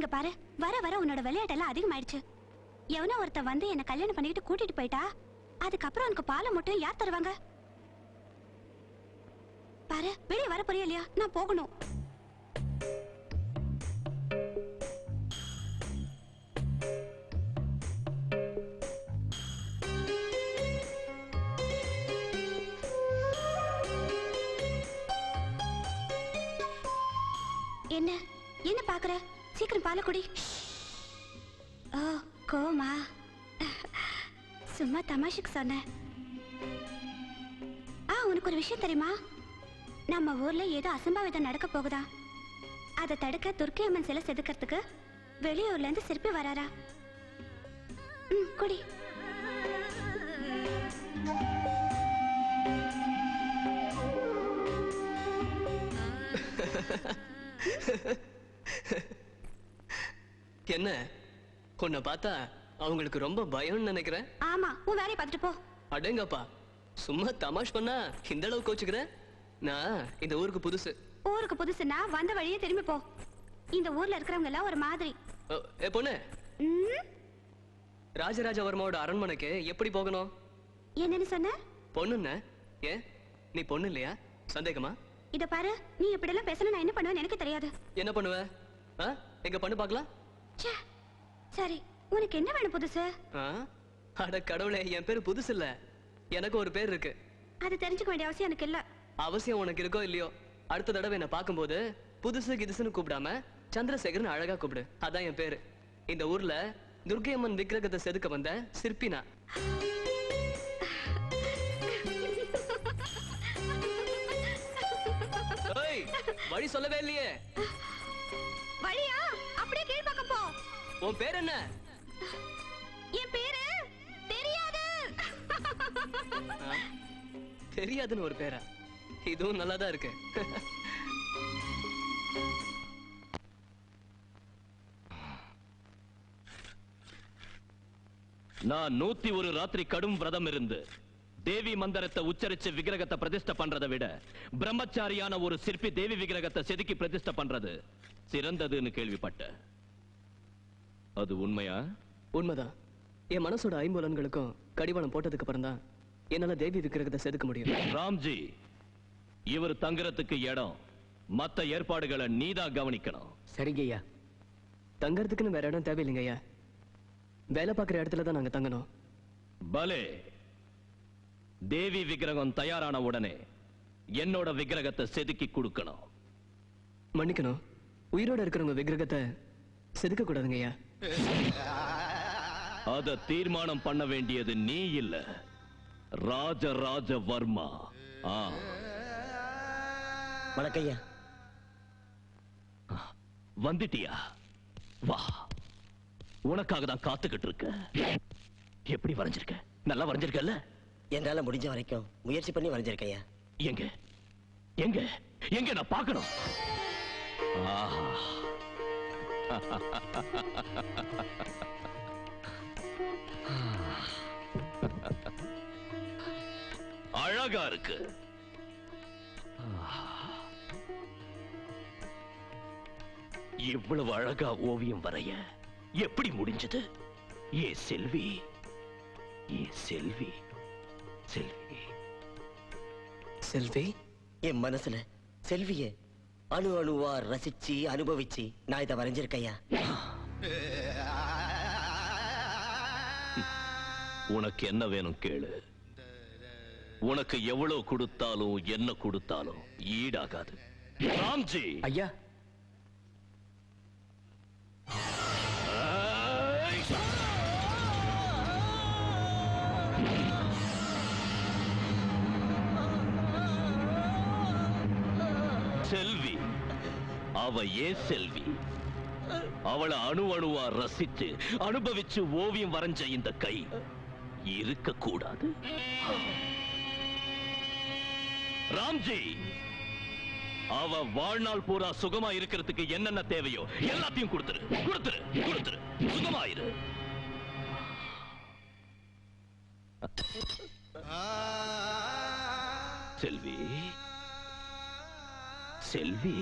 இங்க பாரு, வர வர உன்னோட விளையாட்டெல்லாம் அதிகமாயிடுச்சு. எவனோ ஒருத்த வந்து என்ன கல்யாணம் பண்ணிக்கிட்டு கூட்டிட்டு போயிட்டா, அதுக்கப்புறம் உனக்கு பாலை மட்டும் யார் தருவாங்க? பாரு, வெளியே வர போறியா இல்லையா? நான் போகணும். என்ன என்ன பாக்குற? சீக்கிரம் பாலை குடி. ஓ கோமா, சும்மா தமாஷுக்கு சொன்னேன். உனக்கு ஒரு விஷயம் தெரியுமா? நம்ம ஊர்ல ஏதோ அசம்பாவிதம் நடக்க போகுதா. அதை தடுக்க துர்க்கை அம்மன் சிலை செதுக்கிறதுக்கு வெளியூர்ல இருந்து சிற்பி வராரா. குடி. என்ன உன்னை பார்த்தா அவங்களுக்கு ரொம்ப பயம்னு நினைக்கிறேன். ஆமா, உன் வேலையை பார்த்துட்டு போ. அடேங்கப்பா, சும்மா தமாஷ் பண்ணா இந்த அளவுக்கு கோச்சுக்கிற? நான் இந்த ஊருக்கு புதுசு. ஊருக்கு புதுசுன்னா வந்த வழியே திரும்பி போ. இந்த ஊர்ல இருக்கிறவங்க எல்லாம் ஒரு மாதிரி. பொண்ணு, ராஜராஜவர்மாவோட அரண்மனைக்கு எப்படி போகணும்? என்னன்னு சொன்ன? பொண்ணுன்னு? ஏன் நீ பொண்ணு இல்லையா? சந்தேகமா? இத பாரு, நீ இப்படி எல்லாம் பேசணும் நான் என்ன பண்ணுவேன்னு எனக்கு தெரியாது. என்ன பண்ணுவ? எங்க பண்ணு பார்க்கலாம். சரி, உனக்கு என்ன வேணும் புதுசு? அட கடவுளே, என் பேரு புதுசு இல்ல, எனக்கு ஒரு பேர் இருக்கு. அது தெரிஞ்சுக்க வேண்டிய அவசியம் எனக்கு இல்ல. அவசியம் உனக்கு இருக்கோ இல்லையோ, அடுத்த தடவை என்ன பார்க்கும்போது புதுசு கிதுசுன்னு கூப்பிடாம சந்திரசேகரன் அழகா கூப்பிடு. அதான் என் பேரு. இந்த ஊர்ல துர்க்கை அம்மன் விக்கிரகத்தை செதுக்க வந்த சிற்பினா. வழி சொல்லவே இல்லையே. வழியா? அப்படியே கீழ் பக்கம் போ. உன் பேர் என்ன? என் பேரு தெரியாது. தெரியாதுன்னு ஒரு பேரா? இதுவும் நல்லாதான் இருக்கு. நான் 101 ராத்திரி கடும் விரதம் இருந்து தேவி மந்திரத்தை உச்சரிச்சு விக்கிரகத்தை பிரதிஷ்டை பண்றதை விட பிரம்மச்சாரியான ஒரு சிற்பி தேவி விக்கிரகத்தை செதுக்கி பிரதிஷ்டை பண்றது சிறந்ததுன்னு கேள்விப்பட்டேன். அது உண்மையா? உண்மைதான். என் மனசோட ஐம்புலன்களுக்கும் கடிவாளம் போட்டதுக்கு அப்புறம் தான் என்னால தேவி விக்கிரகத்தை செதுக்க முடியும். ராம்ஜி, இவர் தங்குறதுக்கு இடம், மத்த ஏற்பாடுகளை நீதான் கவனிக்கணும். சரிங்க ஐயா. தங்கறதுக்குன்னு வேற இடம் தேவையில்லைங்க ஐயா. வேலை பார்க்குற இடத்துல தான் நாங்க தங்கணும். பலே. தேவி விக்கிரகம் தயாரான உடனே என்னோட விக்கிரகத்தை செதுக்கி கொடுக்கணும். மன்னிக்கணும், உயிரோட இருக்கிறவங்க விக்கிரகத்தை செதுக்க கூடாதுங்க ஐயா. அத தீர்மானம் பண்ண வேண்டியது நீ இல்ல, ராஜராஜவர்மா. வணக்கையா. வந்துட்டியா? வா, உனக்காக தான் காத்துக்கிட்டு இருக்க. எப்படி வரைஞ்சிருக்க? நல்லா வரைஞ்சிருக்கல? என்னால முடிஞ்ச வரைக்கும் முயற்சி பண்ணி வரைஞ்சிருக்கையா. எங்க எங்க எங்க நான் பார்க்கணும். அழகா இருக்கு. இவ்வளவு அழகா ஓவியம் வரைய எப்படி முடிஞ்சது? ஏ செல்வி, ஏ செல்வி, செல்வி, செல்வி. என் மனசுல செல்விய அணு அணுவா ரசிச்சு அனுபவிச்சு நான் இதை வரைஞ்சிருக்கையா. உனக்கு என்ன வேணும் கேளு. உனக்கு எவ்வளவு கொடுத்தாலும் என்ன கொடுத்தாலும் ஈடாகாது. ராம்ஜி ஐயா. செல்வி, அவ ஏன் செல்வி? அவளை அணு அணுவா ரசிச்சு அனுபவிச்சு ஓவியம் வரைஞ்ச இந்த கை இருக்க கூடாது. ராம்ஜி, அவ வாழ்நாள் பூரா சுகமா இருக்கிறதுக்கு என்னென்ன தேவையோ எல்லாத்தையும் கொடுத்துரு, கொடுத்துரு, கொடுத்துரு. சுகமாயிரு. செல்வி, செல்வி.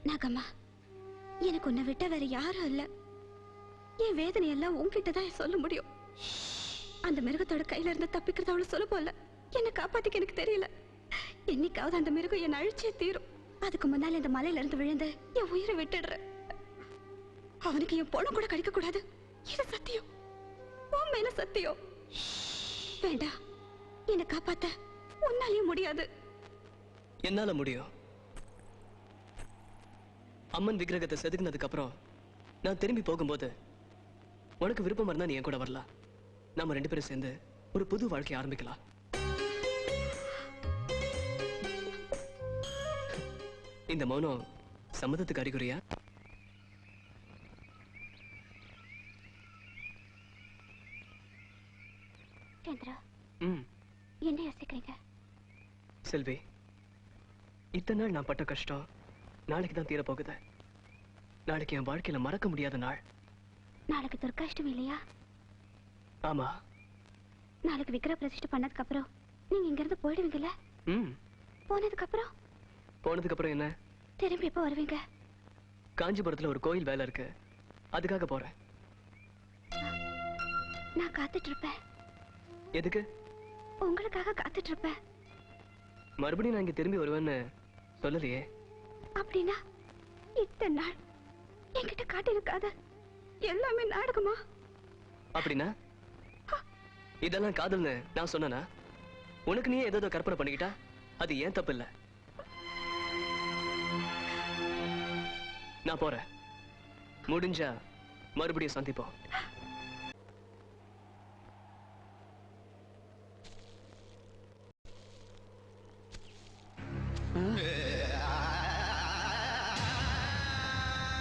நாகம்மா, எனக்கு உன்னை விட்ட வேற யாரும் இல்ல. என் வேதனை எல்லாம் உன்கிட்ட தான் சொல்ல முடியும். அந்த மிருகத்தோட கையில இருந்து தப்பிக்கிறது அவ்வளவு சுலபம் இல்ல. என்னை காப்பாத்திக்க எனக்கு தெரியல. என்னைக்காவது அந்த மிருகம் என்னை அழிச்சே தீரும். அதுக்கு முன்னால இந்த மலையில இருந்து விழுந்து என் உயிரை விட்டுடுறேன். அவனுக்கு என் பொண்ணு கூட கிடைக்க கூடாது. இது சத்தியம். உன் மேல சத்தியம். வேண்டாம், என்னை காப்பாத்த உன்னாலையும் முடியாது. என்னால முடியும். அம்மன் விக்கிரகத்தை செதுக்குனதுக்கு அப்புறம் நான் திரும்பி போகும்போது உனக்கு விருப்பமா இருந்தா நீ என் கூட வரலாம். நாம 2 பேரும் சேர்ந்து ஒரு புது வாழ்க்கையை ஆரம்பிக்கலாம். இந்த மௌனம் சம்மதத்துக்கு அறிகுறியா? சந்திரா, என்ன யோசிக்கிறீங்க? செல்வி, இத்தனை நாள் நான் பட்ட கஷ்டம் நாளைக்கு தான் தீர போகுது. நாளைக்கு என் வாழ்க்கையில மறக்க முடியாத நாள். நாளைக்கு துர்காஷ்டமி இல்லையா? ஆமா. நாளைக்கு விக்கிர பிரதிஷ்டை பண்ணதுக்கு அப்புறம் நீங்க இங்க இருந்து போயிடுவீங்கல்ல? போனதுக்கு அப்புறம் என்ன? திரும்பி எப்ப வருவீங்க? காஞ்சிபுரத்துல ஒரு கோயில் வேலை இருக்கு, அதுக்காக போறேன். நான் காத்துட்டு இருப்பேன். எதுக்கு? உங்களுக்காக காத்துட்டு இருப்பேன். மறுபடியும் நான் இங்க திரும்பி வருவேன்னு சொல்லலையே. அப்படின்னா இத்தனை நாள் என்கிட்ட காட்டியிருக்காத எல்லாமே நாடகமா? அப்படின்னா இதெல்லாம் காதல்னு நான் சொன்னனா? உனக்கு நீயே ஏதோ கற்பனை பண்ணிக்கிட்டா அது ஏன் தப்பு இல்ல. நான் போறேன். முடிஞ்சா மறுபடியும் சந்திப்போம்.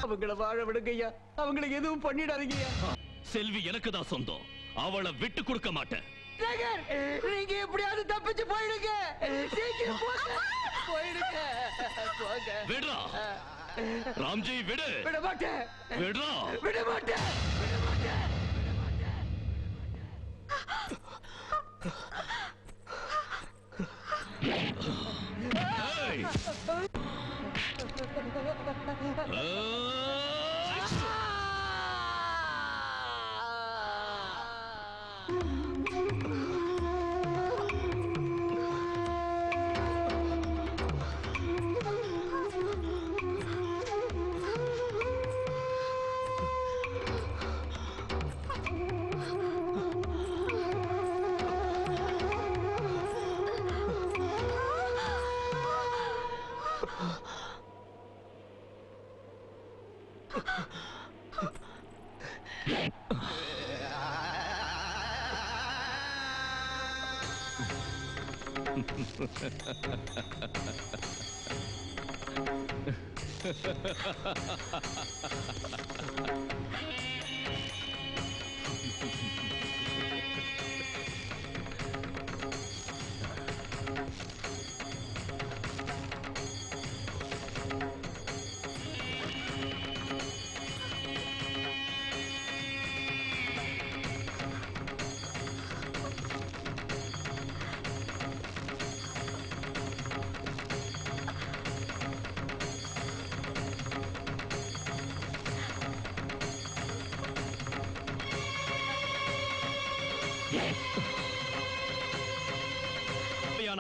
அவங்கள வாழ விடுங்கய்யா. அவங்களுக்கு எதுவும் பண்ணிடாதீங்கய்யா. செல்வி எனக்கு தான் சொந்தம். அவளை விட்டு கொடுக்க மாட்டேன். நீங்க எப்படியாவது தப்பிச்சு போயிடுங்க. சீக்கிரம் போயிடுங்க. விடுறா ராம்ஜி, விடு. விட மாட்டேன். விடுறா. விட மாட்டேன். விட மாட்டேன்.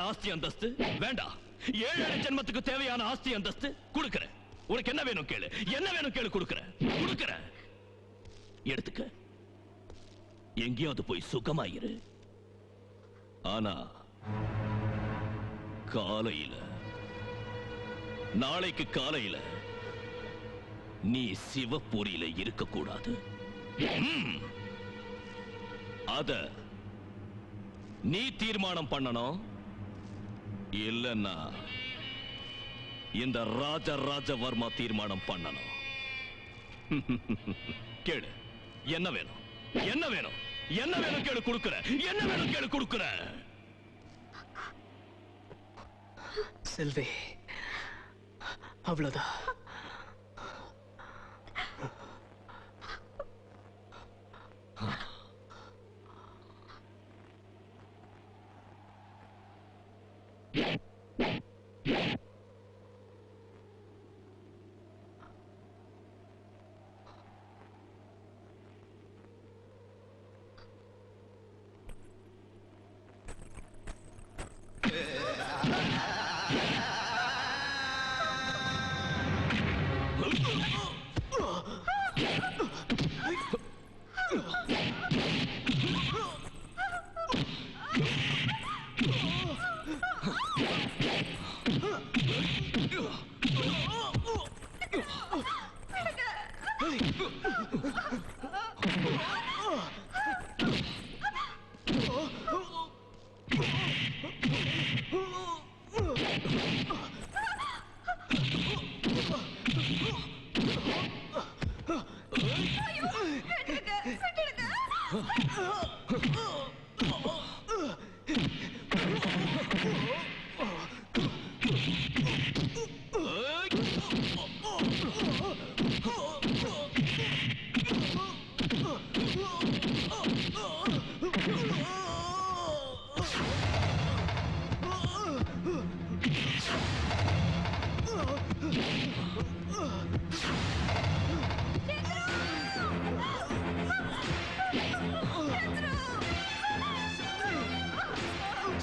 ஆஸ்தி அந்தஸ்து வேண்டாம். 7 ஜென்மத்துக்கு தேவையான ஆஸ்தி அந்தஸ்து கொடுக்கிறேன். உனக்கு என்ன வேணும் கேளு. என்ன வேணும் கேளு, கொடுக்கிறேன். எடுத்துக்க. எங்கேயாவது போய் சுகமாயிரு. ஆனா காலையில, நாளைக்கு காலையில நீ சிவபுரியில இருக்கக்கூடாது. அத நீ தீர்மானம் பண்ணணும். இல்லன்னா இந்த ராஜவர்மா தீர்மானம் பண்ணணும். கேளு. என்ன வேணும்? என்ன வேணும்? என்ன வேணும் கேளு, கொடுக்கிற. என்ன வேணும் கேளு, கொடுக்கிற. செல்வி, அவ்வளவுதான்.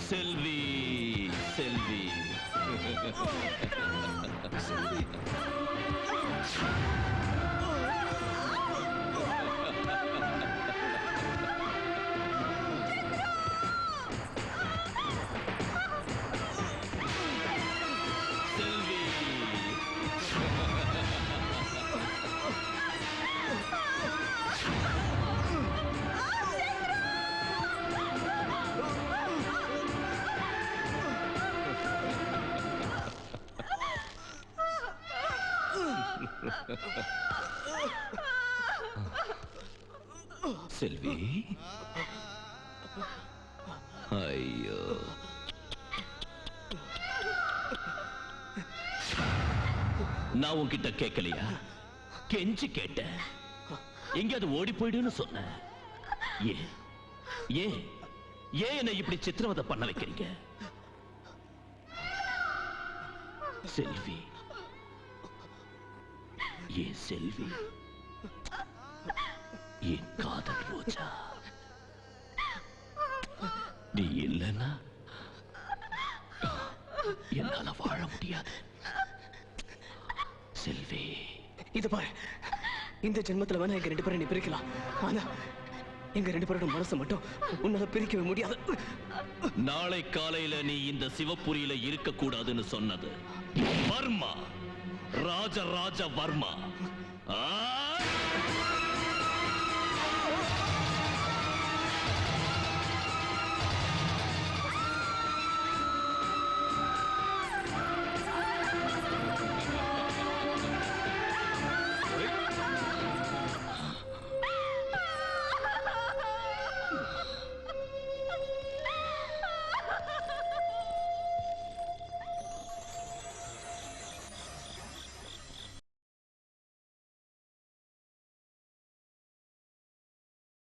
செல்வி செல்வி செல்வி ஐயோ நான் உன்கிட்ட கேட்கலையா? கெஞ்சி கேட்டேன். எங்கேயாவது ஓடி போயிடுன்னு சொன்ன. ஏன் ஏன் ஏன் என்னை இப்படி சித்திரவதை பண்ண வைக்கிறீங்க? செல்வி ஏன் செல்வி, என் காதல் ரோஜா, நீ இல்லைன்னா என்னால வாழ முடியாது. செல்வி இது பாரு, இந்த ஜென்மத்துல வேணா எங்க 2 பேரை நீ பிரிக்கலாம், ஆனா எங்க 2 பேரோட மனசை மட்டும் உன்னால பிரிக்கவே முடியாது. நாளை காலையில நீ இந்த சிவபுரியில இருக்க கூடாதுன்னு சொன்னது வர்மா, ராஜராஜ வர்மா.